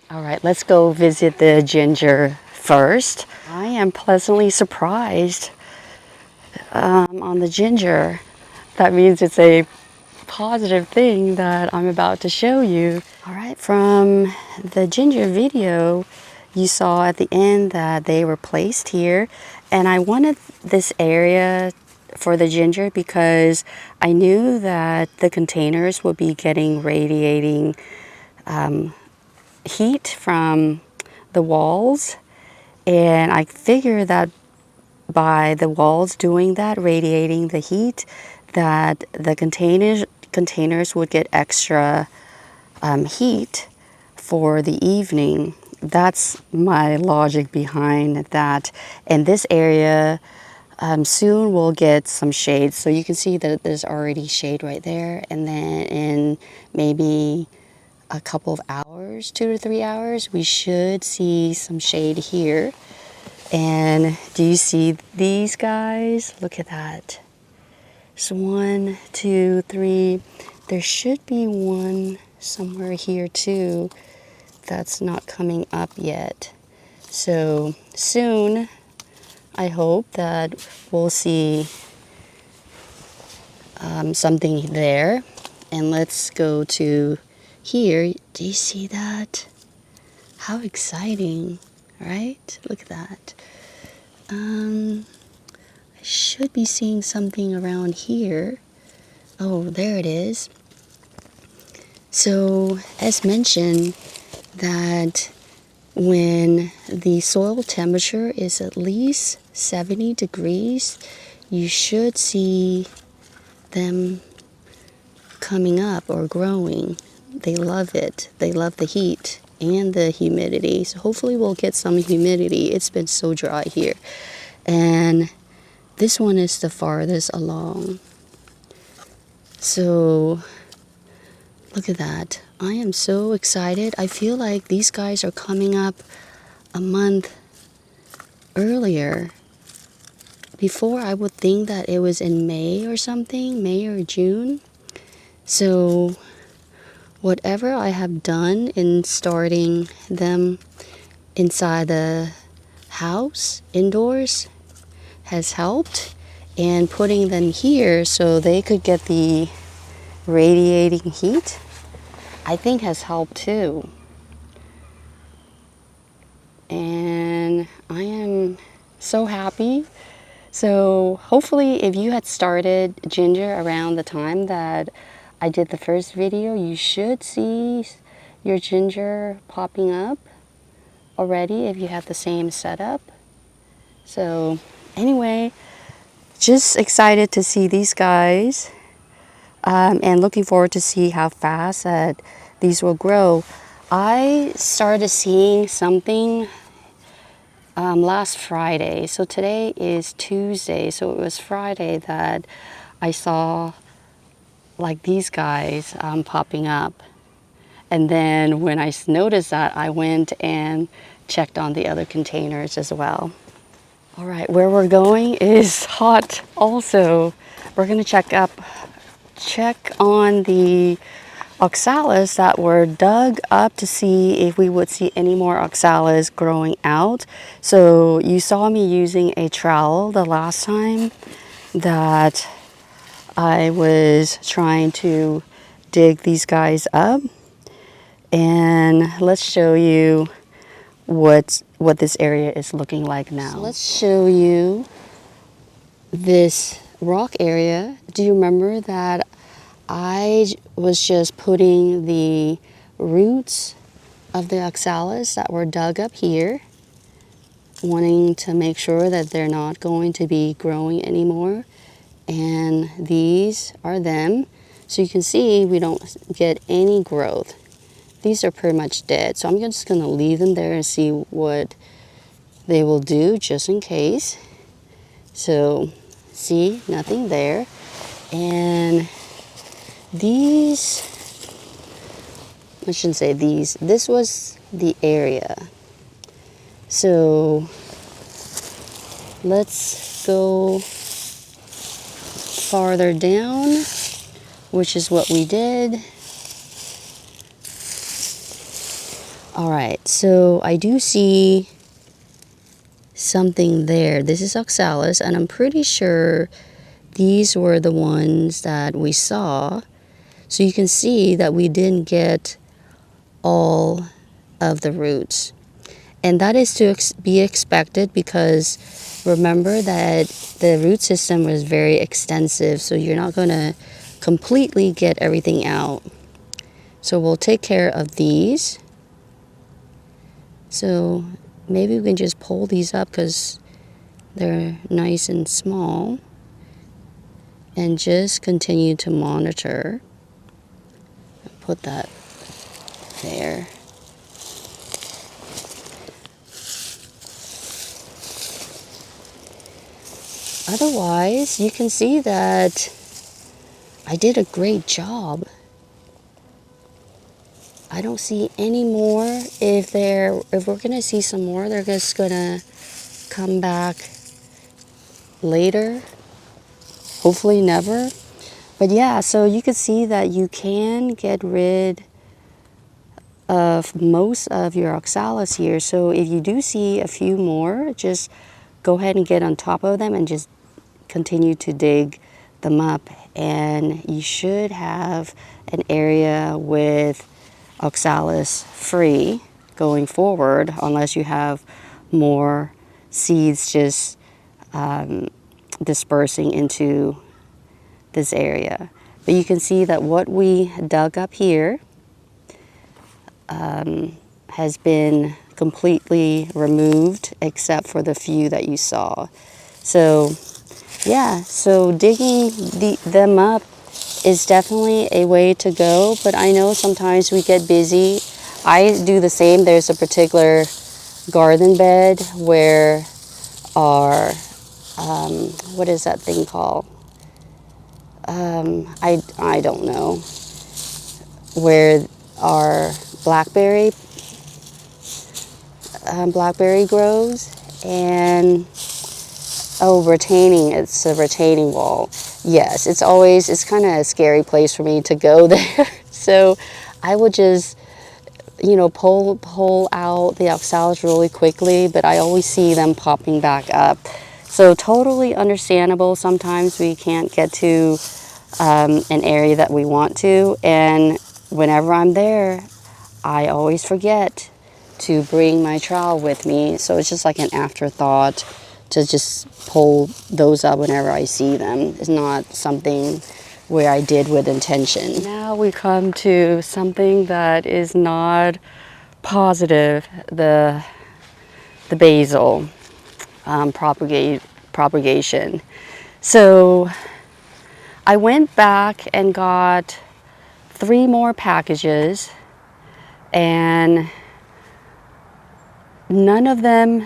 All right, let's go visit the ginger first. I am pleasantly surprised on the ginger. That means it's a positive thing that I'm about to show you. All right, from the ginger video, you saw at the end that they were placed here, and I wanted this area for the ginger because I knew that the containers would be getting radiating heat from the walls, and I figured that by the walls doing that, radiating the heat, that the containers would get extra heat for the evening. That's my logic behind that. And this area soon will get some shade. So you can see that there's already shade right there. And then in maybe a couple of hours, 2 to 3 hours, we should see some shade here. And do you see these guys? Look at that. So 1, 2, 3. There should be one somewhere here too that's not coming up yet. So soon, I hope that we'll see something there. And let's go to here. Do you see that? How exciting, right? Look at that. I should be seeing something around here. Oh, there it is. So, as mentioned, that when the soil temperature is at least 70 degrees, you should see them coming up or growing. They love it. They love the heat and the humidity. So hopefully we'll get some humidity. It's been so dry here. And this one is the farthest along. So look at that. I am so excited. I feel like these guys are coming up a month earlier. Before, I would think that it was in May or something, May or June. So whatever I have done in starting them inside the house, indoors, has helped. And putting them here so they could get the radiating heat, I think has helped too. And I am so happy. So hopefully if you had started ginger around the time that I did the first video, you should see your ginger popping up already if you have the same setup. So anyway, just excited to see these guys. And looking forward to see how fast that these will grow. I started seeing something last Friday. So today is Tuesday. So it was Friday that I saw like these guys popping up. And then when I noticed that, I went and checked on the other containers as well. All right, where we're going is hot also. We're going to check on the Oxalis that were dug up to see if we would see any more Oxalis growing out. So you saw me using a trowel the last time that I was trying to dig these guys up. And let's show you what this area is looking like now. So let's show you this rock area. Do you remember that I was just putting the roots of the Oxalis that were dug up here, wanting to make sure that they're not going to be growing anymore. And these are them. So you can see we don't get any growth. These are pretty much dead. So I'm just going to leave them there and see what they will do just in case. So see, nothing there. And these, I shouldn't say these, this was the area. So let's go farther down, which is what we did. All right, so I do see something there. This is Oxalis, and I'm pretty sure these were the ones that we saw. So you can see that we didn't get all of the roots. And that is to be expected, because remember that the root system was very extensive, so you're not going to completely get everything out. So we'll take care of these. So maybe we can just pull these up because they're nice and small, and just continue to monitor. Put that there. Otherwise, you can see that I did a great job. I don't see any more. If we're gonna see some more, they're just gonna come back later. Hopefully never. But yeah, so you can see that you can get rid of most of your oxalis here. So if you do see a few more, just go ahead and get on top of them and just continue to dig them up, and you should have an area with oxalis free going forward, unless you have more seeds just dispersing into this area. But you can see that what we dug up here has been completely removed, except for the few that you saw. So yeah, so digging them up is definitely a way to go, but I know sometimes we get busy. I do the same. There's a particular garden bed where our, what is that thing called? I don't know. Where our blackberry grows, and it's a retaining wall. Yes, it's kind of a scary place for me to go there. So I would just, pull out the oxalis really quickly, but I always see them popping back up. So totally understandable. Sometimes we can't get to an area that we want to, and whenever I'm there, I always forget to bring my trowel with me. So it's just like an afterthought to just pull those up whenever I see them. It's not something where I did with intention. Now we come to something that is not positive, the basil propagation. So I went back and got 3 more packages, and none of them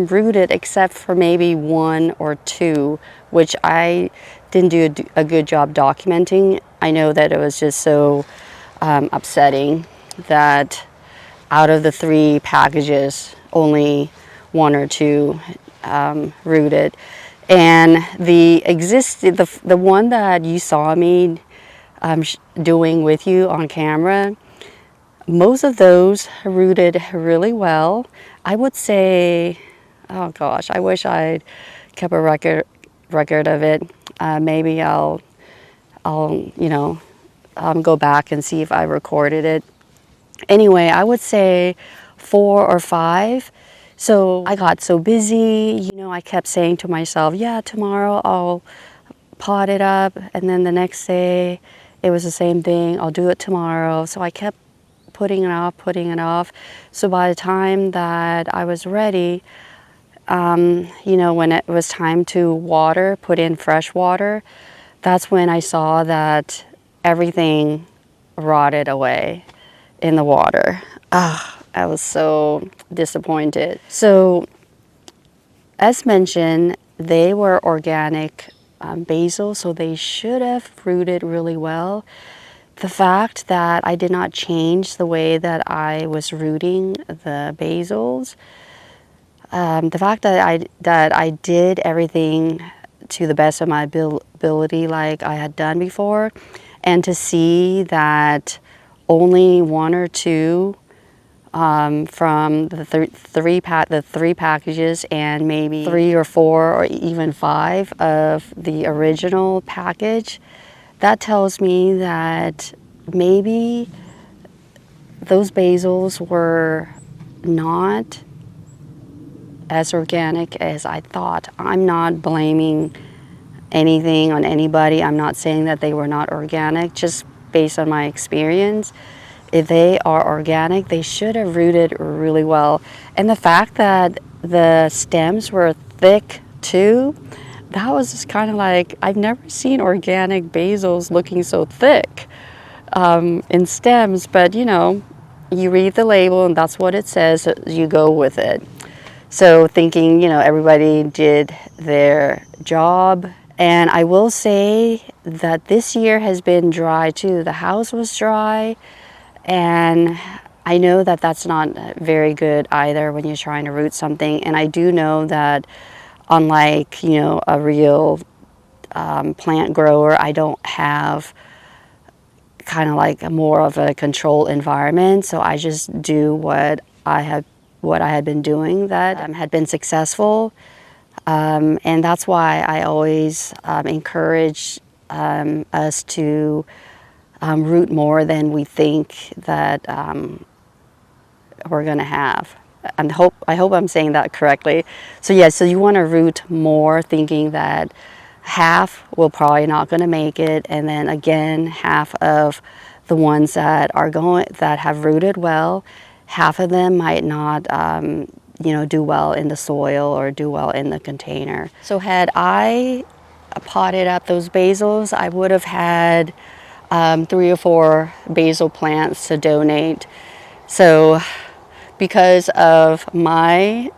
rooted, except for maybe 1 or 2, which I didn't do a good job documenting. I know that it was just so upsetting that out of the 3 packages, only 1 or 2 rooted. And the one that you saw me doing with you on camera, most of those rooted really well. I would say, oh gosh, I wish I'd kept a record of it. Maybe I'll go back and see if I recorded it. Anyway, I would say 4 or 5. So I got so busy, I kept saying to myself, yeah, tomorrow I'll pot it up, and then the next day it was the same thing, I'll do it tomorrow. So I kept putting it off. So by the time that I was ready, when it was time to put in fresh water, that's when I saw that everything rotted away in the water. I was so disappointed. So as mentioned, they were organic basil, so they should have rooted really well. The fact that I did not change the way that I was rooting the basils, the fact that I did everything to the best of my ability like I had done before, and to see that only one or two from the three packages, and maybe 3 or 4 or even 5 of the original package. That tells me that maybe those basils were not as organic as I thought. I'm not blaming anything on anybody. I'm not saying that they were not organic, just based on my experience. If they are organic, they should have rooted really well. And the fact that the stems were thick too, that was just kind of like, I've never seen organic basils looking so thick in stems, but you know, you read the label and that's what it says, so you go with it. So thinking, you know, everybody did their job. And I will say that this year has been dry too. The house was dry, and I know that that's not very good either when you're trying to root something. And I do know that unlike, you know, a real plant grower, I don't have kind of like more of a controlled environment. So I just do what I had been doing that had been successful. And that's why I always encourage us to root more than we think that we're going to have. And I hope I'm saying that correctly. So yeah, so you want to root more, thinking that half will probably not going to make it, and then again half of the ones that have rooted well, half of them might not you know, do well in the soil or do well in the container. So had I potted up those basils, I would have had 3 or 4 basil plants to donate. So because of my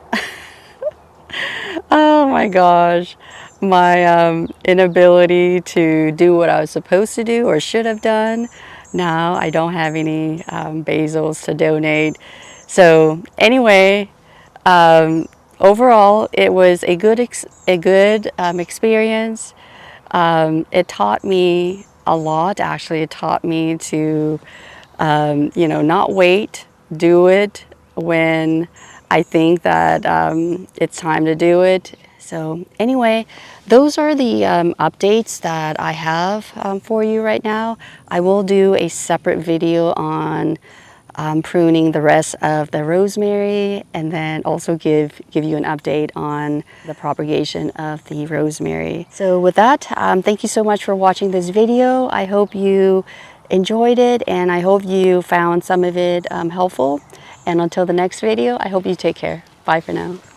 oh my gosh, my inability to do what I was supposed to do or should have done, now I don't have any basils to donate. So anyway, overall it was a good experience. It taught me a lot. Actually, it taught me to you know, not wait, do it when I think that it's time to do it. So anyway, those are the updates that I have for you right now. I will do a separate video on pruning the rest of the rosemary, and then also give you an update on the propagation of the rosemary. So with that, thank you so much for watching this video. I hope you enjoyed it, and I hope you found some of it helpful. And until the next video, I hope you take care. Bye for now.